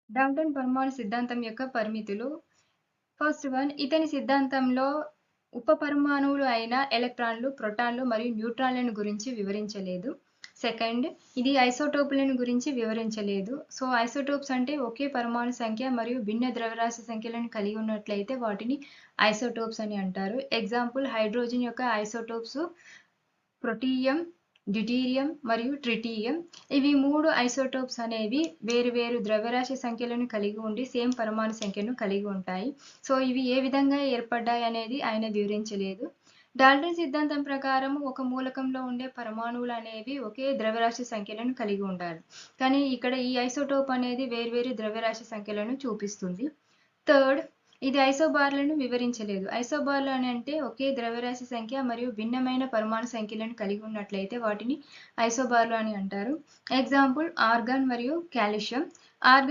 Dalton పరమాణు సిద్ధాంతం యొక్క పరిమితులు. ఫస్ట్ వన్, ఇతని సిద్ధాంతంలో ఉపపరమాణువులు అయిన ఎలక్ట్రాన్లు, ప్రోటాన్లు మరియు న్యూట్రాన్లను గురించి వివరించలేదు. సెకండ్, ఇది ఐసోటోపులను గురించి వివరించలేదు. సో ఐసోటోప్స్ అంటే ఒకే పరమాణు సంఖ్య మరియు భిన్న ద్రవ్యరాశి సంఖ్యలను కలిగి ఉన్నట్లయితే వాటిని ఐసోటోప్స్ అని అంటారు. ఎగ్జాంపుల్, హైడ్రోజన్ యొక్క ఐసోటోప్స్ ప్రొటీయం, డ్యూటీరియం మరియు ట్రిటియం. ఇవి 3 ఐసోటోప్స్ అనేవి వేరు ద్రవ్యరాశి సంఖ్యలను కలిగి ఉండి సేమ్ పరమాణు సంఖ్యను కలిగి ఉంటాయి. సో ఇవి ఏ విధంగా ఏర్పడ్డాయి అనేది ఆయన వివరించలేదు. డాల్టన్ సిద్ధాంతం ప్రకారం ఒక మూలకంలో ఉండే పరమాణువులు అనేవి ఒకే ద్రవ్యరాశి సంఖ్యలను కలిగి ఉండాలి. కానీ ఇక్కడ ఈ ఐసోటోప్ అనేది వేర్వేరు ద్రవ్యరాశి సంఖ్యలను చూపిస్తుంది. థర్డ్, ఇది ఐసోబార్లను వివరించలేదు. ఐసోబార్లు అని అంటే ఒకే ద్రవ్యరాశి సంఖ్య మరియు భిన్నమైన పరమాణు సంఖ్యలను కలిగి ఉన్నట్లయితే వాటిని ఐసోబార్లు అని అంటారు. ఎగ్జాంపుల్, ఆర్గాన్ మరియు కాల్షియం. ఆర్గాన్